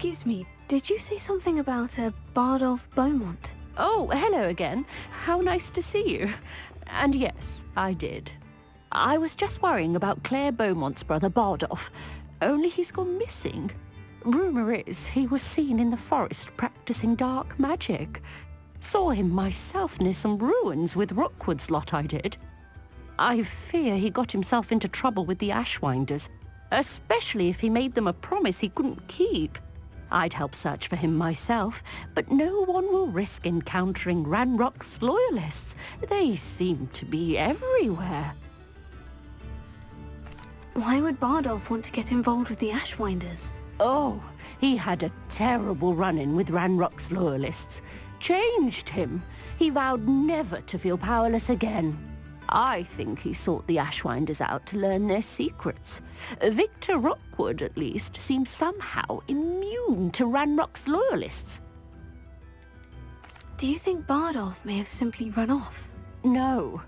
Excuse me, did you say something about a Bardolph Beaumont? Oh, hello again. How nice to see you. And yes, I did. I was just worrying about Claire Beaumont's brother Bardolph, only he's gone missing. Rumour is he was seen in the forest practising dark magic. Saw him myself near some ruins with Rookwood's lot I did. I fear he got himself into trouble with the Ashwinders, especially if he made them a promise he couldn't keep. I'd help search for him myself, but no one will risk encountering Ranrock's loyalists. They seem to be everywhere. Why would Bardolph want to get involved with the Ashwinders? Oh, he had a terrible run-in with Ranrock's loyalists. Changed him. He vowed never to feel powerless again. I think he sought the Ashwinders out to learn their secrets. Victor Rookwood, at least, seems somehow immune to Ranrock's loyalists. Do you think Bardolph may have simply run off? No.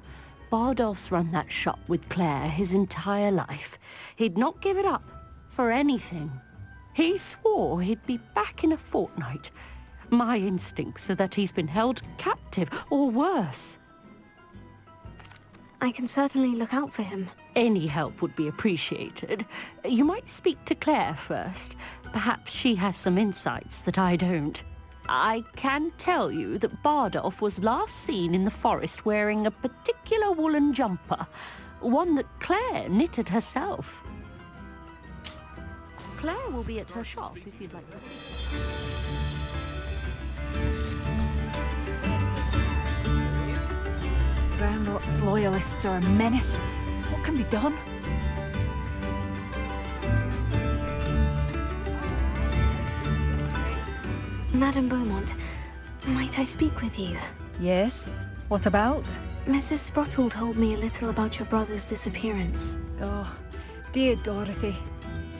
Bardolph's run that shop with Claire his entire life. He'd not give it up for anything. He swore he'd be back in a fortnight. My instincts are that he's been held captive, or worse. I can certainly look out for him. Any help would be appreciated. You might speak to Claire first. Perhaps she has some insights that I don't. I can tell you that Bardolph was last seen in the forest wearing a particular woolen jumper, one that Claire knitted herself. Claire will be at her shop if you'd like to speak. Ranrock's loyalists are a menace. What can be done? Madame Beaumont, might I speak with you? Yes? What about? Mrs. Sprottle told me a little about your brother's disappearance. Oh, dear Dorothy.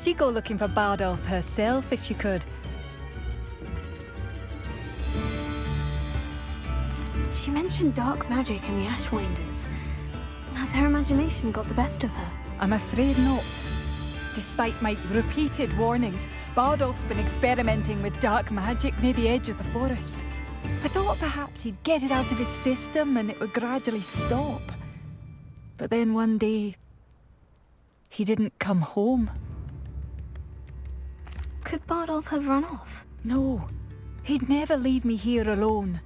She'd go looking for Bardolph herself if she could. She mentioned dark magic and the Ashwinders. Has her imagination got the best of her? I'm afraid not. Despite my repeated warnings, Bardolph's been experimenting with dark magic near the edge of the forest. I thought perhaps he'd get it out of his system and it would gradually stop. But then one day, he didn't come home. Could Bardolph have run off? No, he'd never leave me here alone.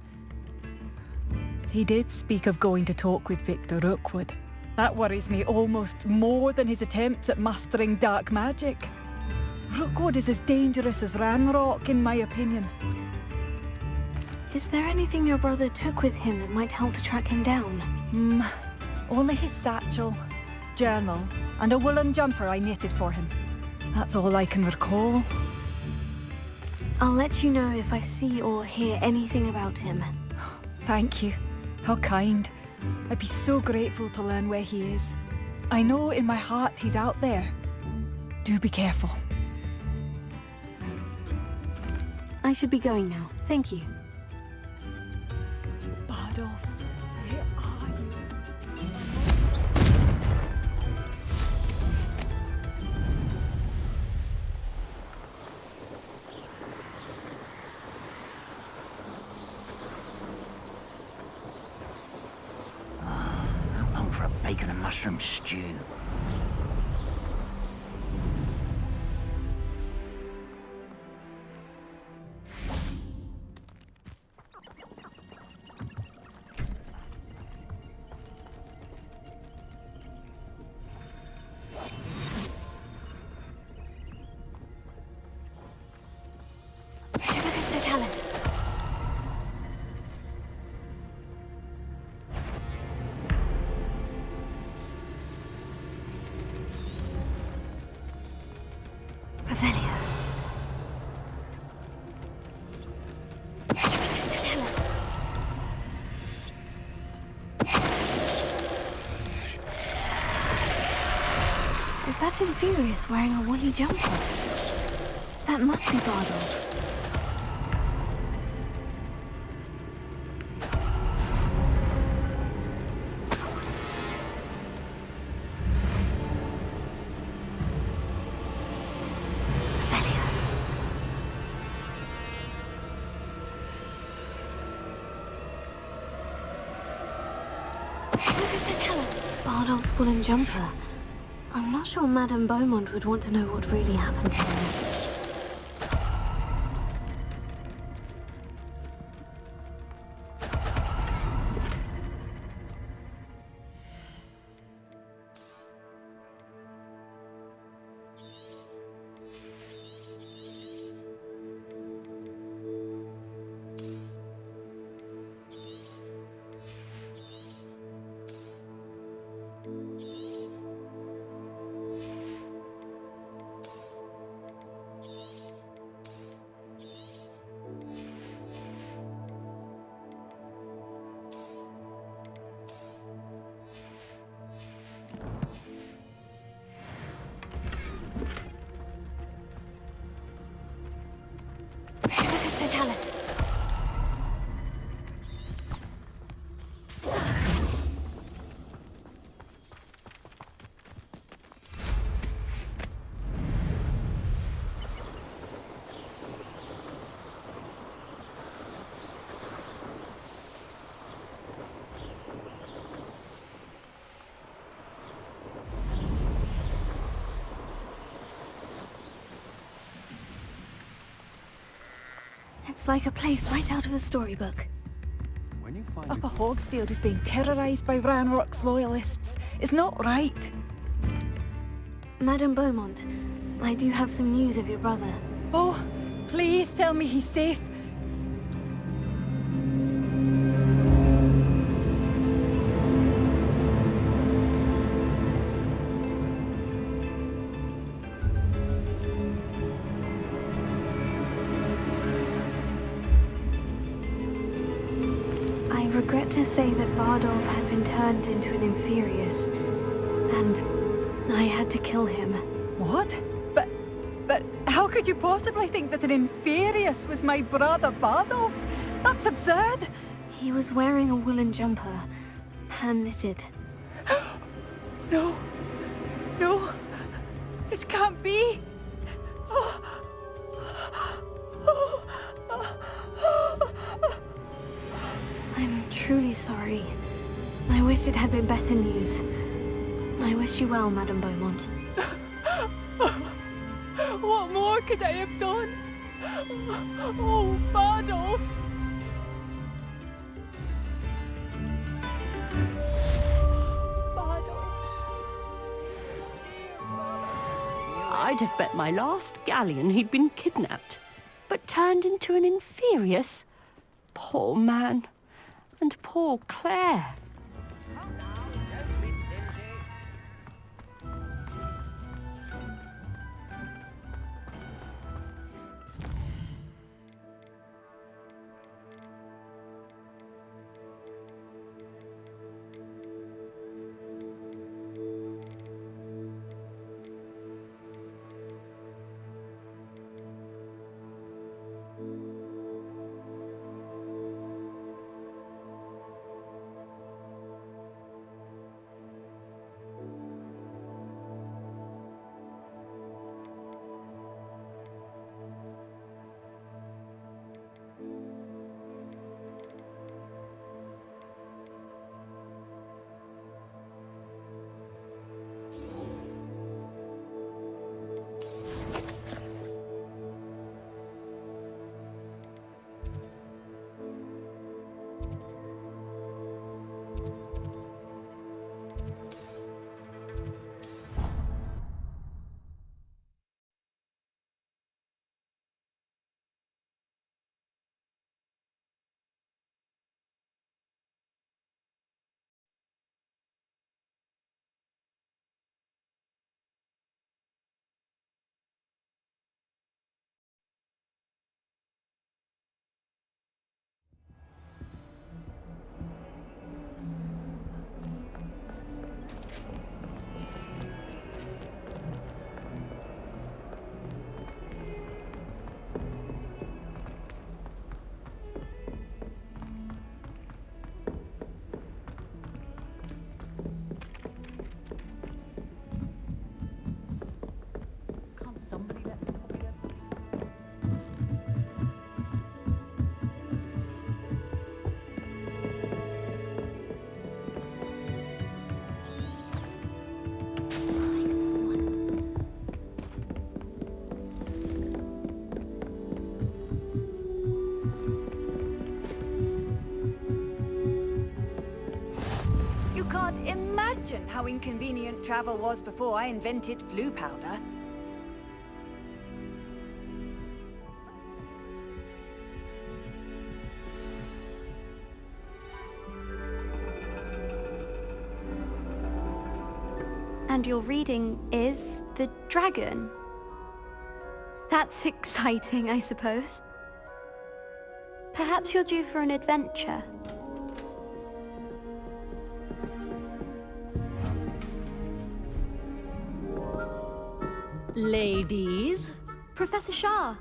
He did speak of going to talk with Victor Rookwood. That worries me almost more than his attempts at mastering dark magic. Rookwood is as dangerous as Ranrock, in my opinion. Is there anything your brother took with him that might help to track him down? Only his satchel, journal, and a woolen jumper I knitted for him. That's all I can recall. I'll let you know if I see or hear anything about him. Thank you. How kind. I'd be so grateful to learn where he is. I know in my heart he's out there. Do be careful. I should be going now. Thank you. Bardolph, where are you? How long for a bacon and mushroom stew? Is that Infurious wearing a woolly jumper? That must be Bardolph. to tell us? Bardolph's woolen jumper. I'm not sure Madame Beaumont would want to know what really happened to him. It's like a place right out of a storybook. When you find Upper Hogsfield is being terrorised by Ranrock's loyalists. It's not right. Madame Beaumont, I do have some news of your brother. Oh, please tell me he's safe. I regret to say that Bardolph had been turned into an Inferius, and I had to kill him. What? But how could you possibly think that an Inferius was my brother Bardolph? That's absurd. He was wearing a woolen jumper, hand-knitted. No. No. This can't be. I'm truly sorry. I wish it had been better news. I wish you well, Madame Beaumont. What more could I have done? Oh, Bardolph! I'd have bet my last galleon he'd been kidnapped, but turned into an Inferius. Poor man. And poor Claire. how inconvenient travel was before I invented flu powder. And your reading is The Dragon. That's exciting, I suppose. Perhaps you're due for an adventure. Ladies, Professor Shah.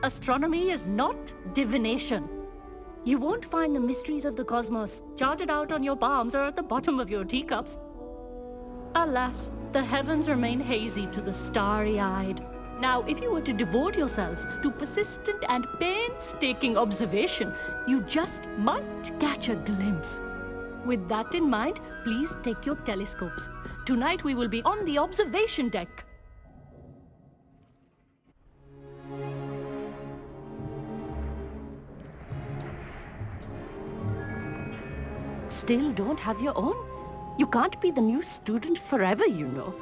astronomy is not divination. You won't find the mysteries of the cosmos charted out on your palms or at the bottom of your teacups. Alas, the heavens remain hazy to the starry-eyed. Now, if you were to devote yourselves to persistent and painstaking observation, you just might catch a glimpse. With that in mind, please take your telescopes. Tonight we will be on the observation deck. Still don't have your own? You can't be the new student forever, you know.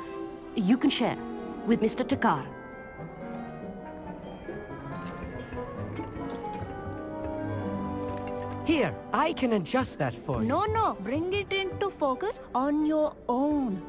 You can share with Mr. Takar. Here, I can adjust that for you. No, bring it into focus on your own.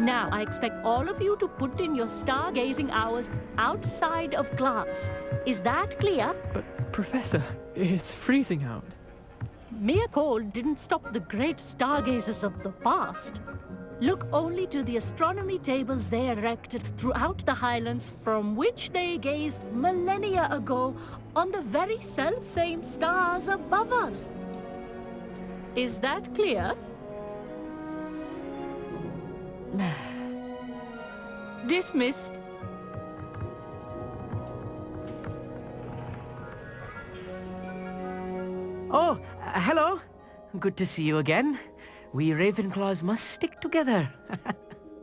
Now, I expect all of you to put in your stargazing hours outside of class. Is that clear? But, Professor, it's freezing out. Mere cold didn't stop the great stargazers of the past. Look only to the astronomy tables they erected throughout the highlands from which they gazed millennia ago on the very self-same stars above us. Is that clear? Dismissed. Oh, hello. Good to see you again. We Ravenclaws must stick together.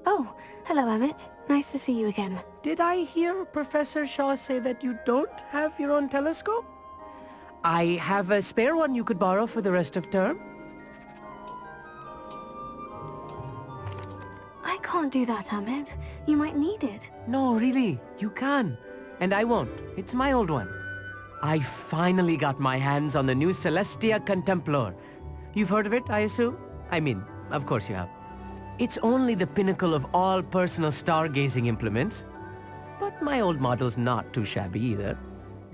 Oh, hello, Emmett. Nice to see you again. Did I hear Professor Shaw say that you don't have your own telescope? I have a spare one you could borrow for the rest of term. I can't do that, Emmett. You might need it. No, really, you can. And I won't. It's my old one. I finally got my hands on the new Celestia Contemplar. You've heard of it, I assume? I mean, of course you have. It's only the pinnacle of all personal stargazing implements. But my old model's not too shabby either.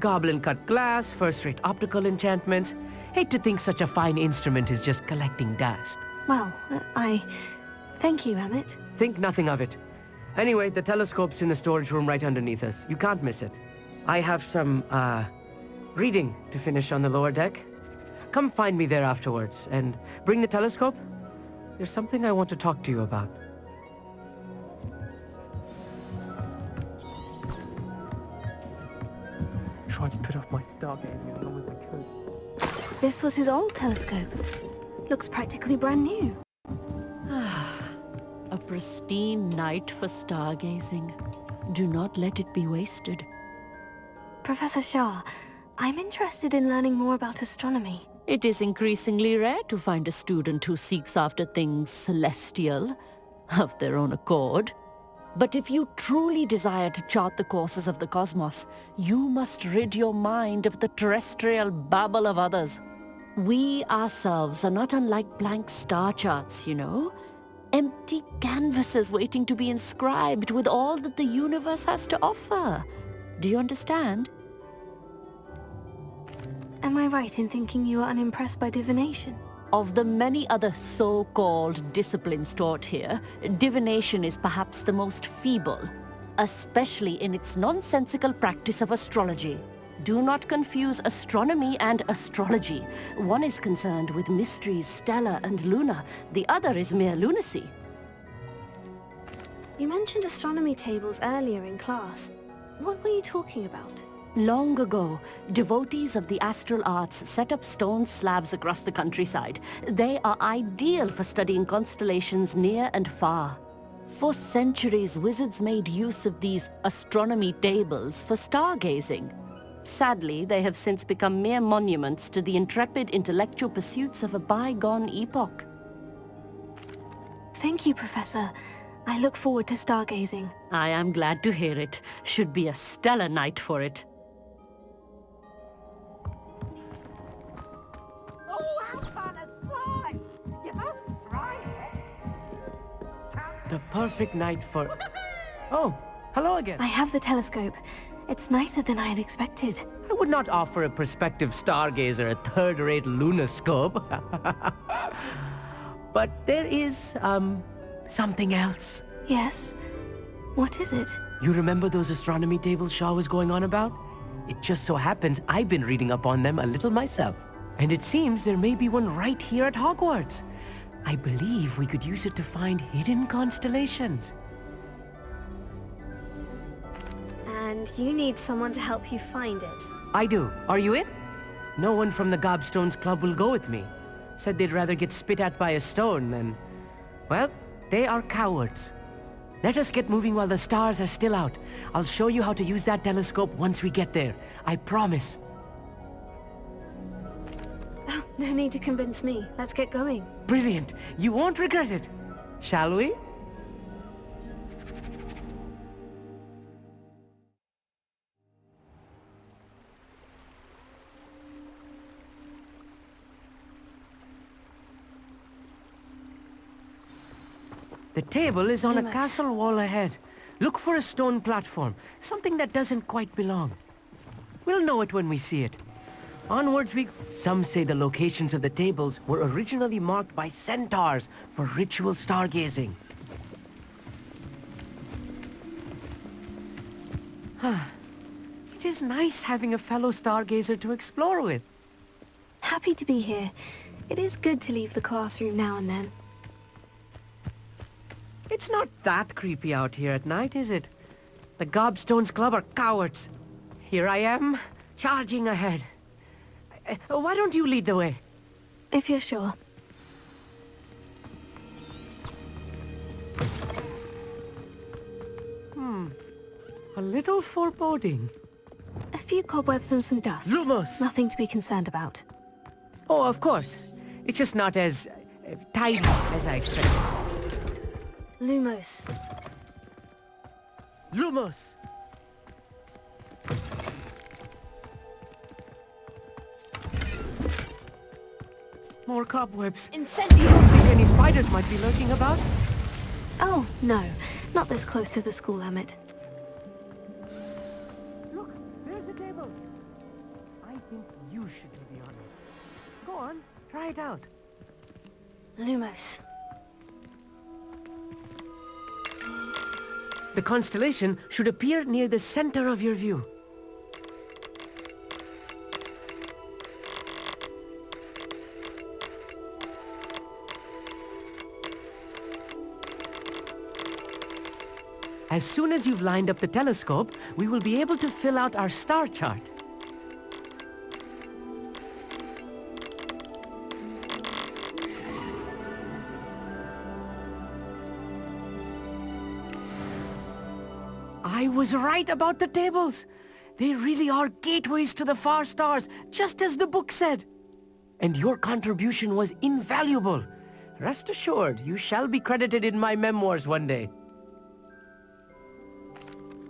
Goblin-cut glass, first-rate optical enchantments. Hate to think such a fine instrument is just collecting dust. Well, Thank you, Emmett. Think nothing of it. Anyway, the telescope's in the storage room right underneath us. You can't miss it. I have some, reading to finish on the lower deck. Come find me there afterwards, and bring the telescope. There's something I want to talk to you about. Tried to put off my stargazing as long as I could. This was his old telescope. Looks practically brand new. A pristine night for stargazing. Do not let it be wasted. Professor Shah, I'm interested in learning more about astronomy. It is increasingly rare to find a student who seeks after things celestial, of their own accord. But if you truly desire to chart the courses of the cosmos, you must rid your mind of the terrestrial babble of others. We ourselves are not unlike blank star charts, you know. Empty canvases waiting to be inscribed with all that the universe has to offer. Do you understand? Am I right in thinking you are unimpressed by divination? Of the many other so-called disciplines taught here, divination is perhaps the most feeble, especially in its nonsensical practice of astrology. Do not confuse astronomy and astrology. One is concerned with mysteries stellar and lunar, the other is mere lunacy. You mentioned astronomy tables earlier in class. What were you talking about? Long ago, devotees of the astral arts set up stone slabs across the countryside. They are ideal for studying constellations near and far. For centuries, wizards made use of these astronomy tables for stargazing. Sadly, they have since become mere monuments to the intrepid intellectual pursuits of a bygone epoch. Thank you, Professor. I look forward to stargazing. I am glad to hear it. Should be a stellar night for it. The perfect night for... Oh, hello again. I have the telescope. It's nicer than I had expected. I would not offer a prospective stargazer a third-rate lunoscope. But there is, something else. Yes? What is it? You remember those astronomy tables Shaw was going on about? It just so happens I've been reading up on them a little myself. And it seems there may be one right here at Hogwarts. I believe we could use it to find hidden constellations. And you need someone to help you find it. I do. Are you in? No one from the Gobstones Club will go with me. Said they'd rather get spit at by a stone than... Well, they are cowards. Let us get moving while the stars are still out. I'll show you how to use that telescope once we get there. I promise. Oh, no need to convince me. Let's get going. Brilliant. You won't regret it. Shall we? The table is on a Lumos. castle wall ahead. Look for a stone platform, something that doesn't quite belong. We'll know it when we see it. Onwards we... Some say the locations of the tables were originally marked by centaurs for ritual stargazing. It is nice having a fellow stargazer to explore with. Happy to be here. It is good to leave the classroom now and then. It's not that creepy out here at night, is it? The Gobstones Club are cowards. Here I am, charging ahead. Why don't you lead the way? If you're sure. A little foreboding. A few cobwebs and some dust. Lumos! Nothing to be concerned about. Oh, of course. It's just not as tidy as I expected. Lumos. Lumos! More cobwebs. Incendio! Think any spiders might be lurking about? Oh, no. Not this close to the school, Emmett. Look, there's the table. I think you should be the honor. Go on, try it out. Lumos. The constellation should appear near the center of your view. As soon as you've lined up the telescope, we will be able to fill out our star chart. I was right about the tables. They really are gateways to the far stars, just as the book said. And your contribution was invaluable. Rest assured, you shall be credited in my memoirs one day.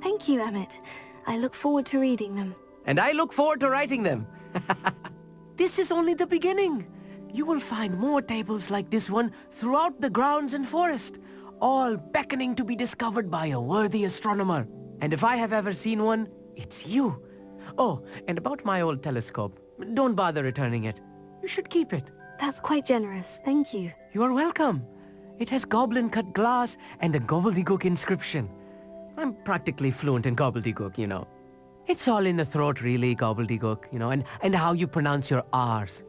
Thank you, Emmett. I look forward to reading them. And I look forward to writing them. This is only the beginning. You will find more tables like this one throughout the grounds and forest, all beckoning to be discovered by a worthy astronomer. And if I have ever seen one, it's you. Oh, and about my old telescope, don't bother returning it. You should keep it. That's quite generous. Thank you. You are welcome. It has goblin-cut glass and a gobbledygook inscription. I'm practically fluent in gobbledygook, you know. It's all in the throat, really, gobbledygook, you know, and how you pronounce your R's.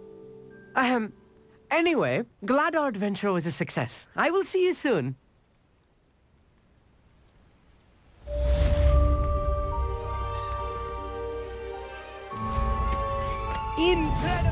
Anyway, glad our adventure was a success. I will see you soon. incredible.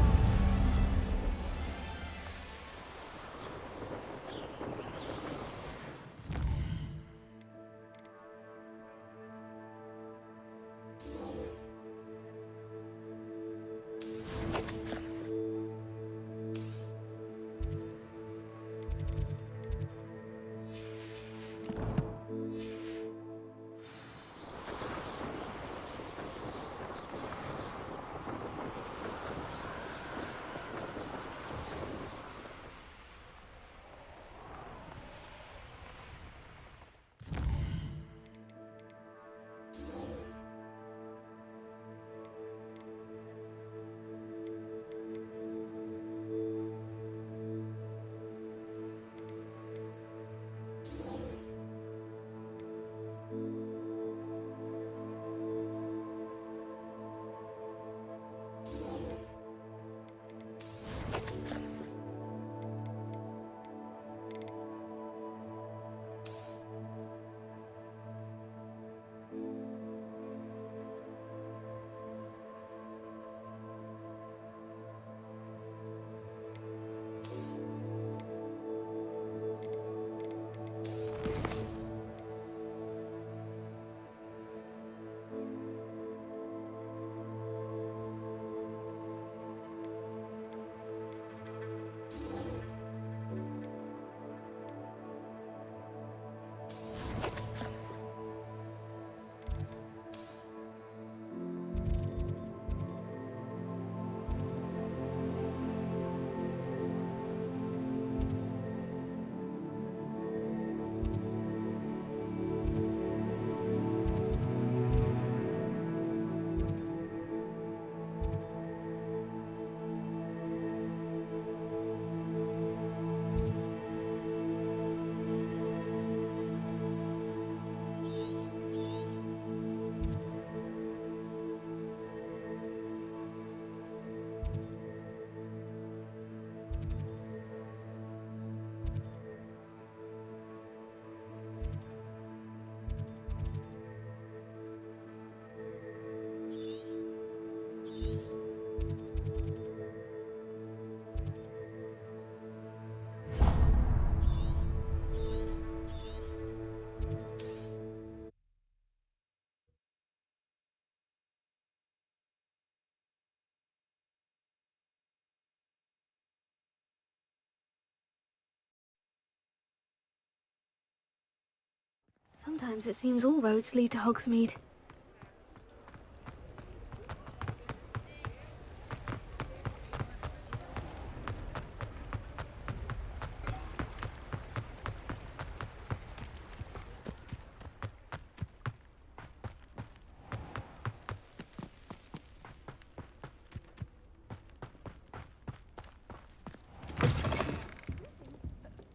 Sometimes it seems all roads lead to Hogsmeade.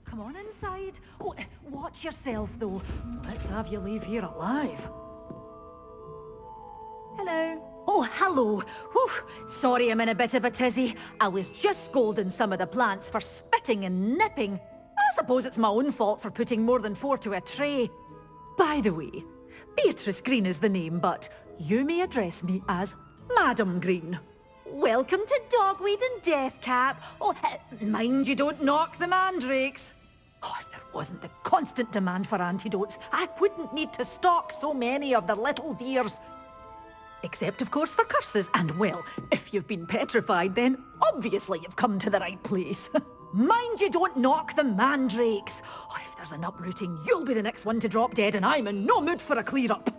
Come on inside. Oh, watch yourself, though. Let's have you leave here alive. Hello. Oh, hello. Whew. Sorry I'm in a bit of a tizzy. I was just scolding some of the plants for spitting and nipping. I suppose it's my own fault for putting more than 4 to a tray. By the way, Beatrice Green is the name, but you may address me as Madam Green. Welcome to Dogweed and Deathcap. Oh, mind you don't knock the mandrakes. Oh, if there wasn't the constant demand for antidotes, I wouldn't need to stock so many of the little dears. Except, of course, for curses. And, well, if you've been petrified, then obviously you've come to the right place. Mind you don't knock the mandrakes. Oh, if there's an uprooting, you'll be the next one to drop dead, and I'm in no mood for a clear-up.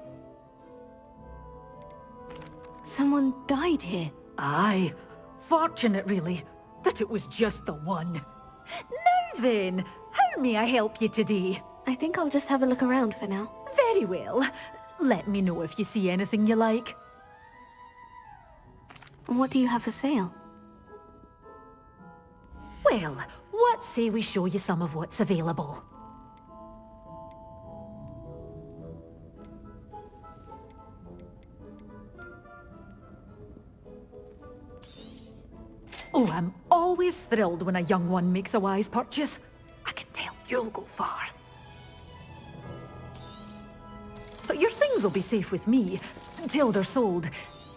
Someone died here. Aye. Fortunate, really, that it was just the one. Now then, how may I help you today? I think I'll just have a look around for now. Very well. Let me know if you see anything you like. What do you have for sale? Well, what say we show you some of what's available? Oh, I'm always thrilled when a young one makes a wise purchase. I can tell you'll go far. But your things will be safe with me, until they're sold.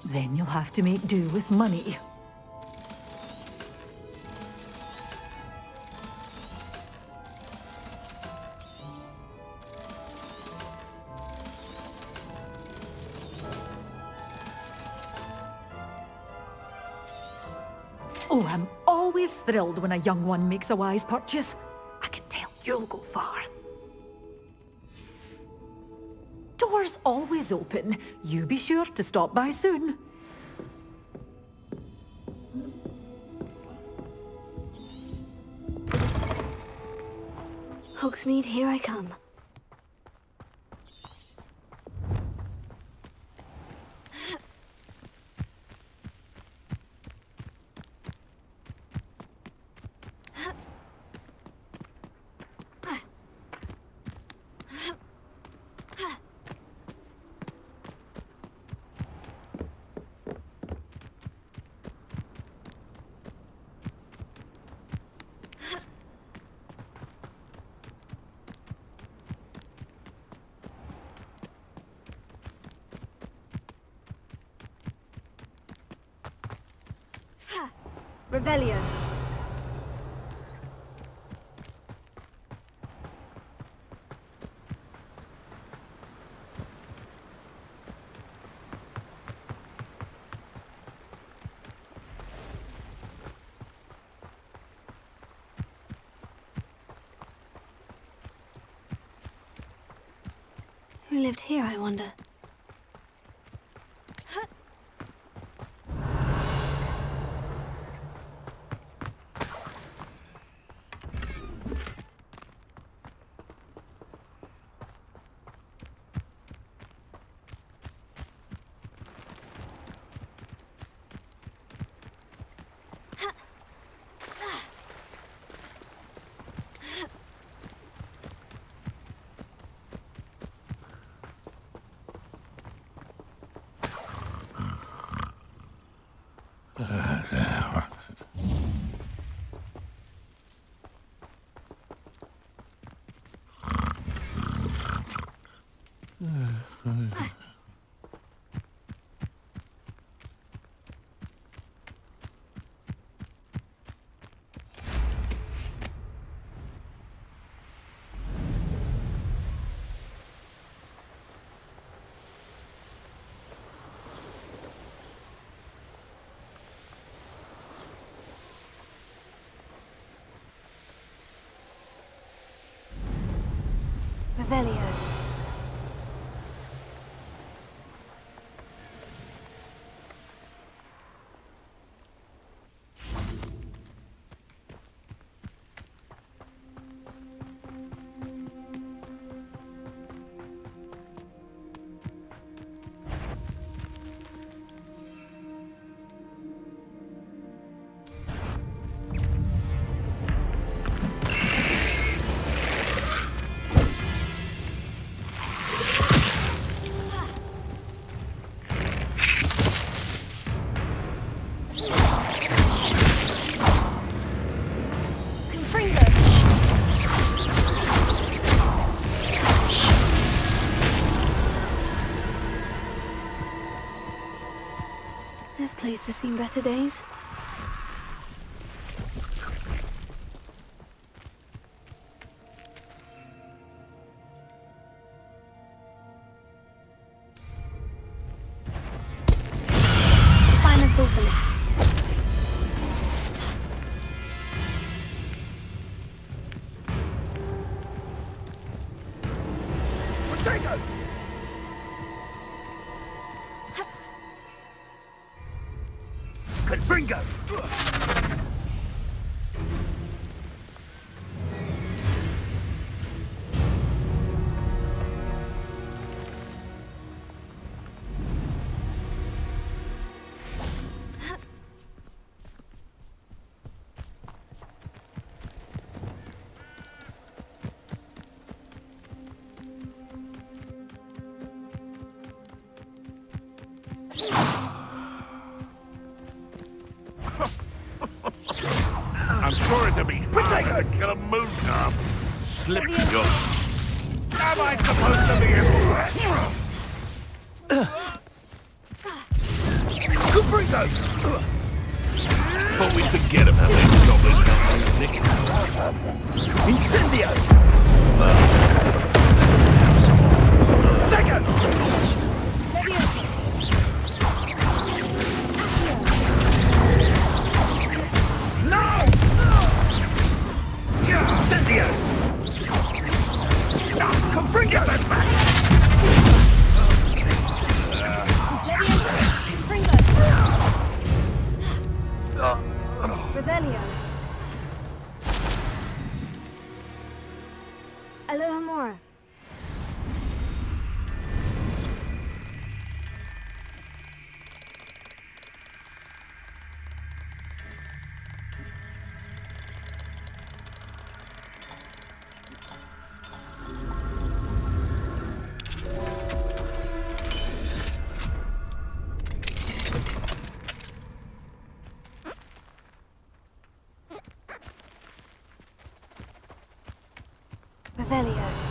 Then you'll have to make do with money. Oh, I'm always thrilled when a young one makes a wise purchase. I can tell you'll go far. Doors always open. You be sure to stop by soon. Hogsmeade, here I come. Revelio. Who lived here, I wonder? Revelio. This place has seen better days. Assignment's all finished. Potato! Confringo! I'm sorry to be hard to kill a moon calf. Slip your... Am I supposed to be impressed? Confringo! But we forget about these goblins, Nick. Incendio! Take it! Get them back! Revelio. Alohomora. Revelio.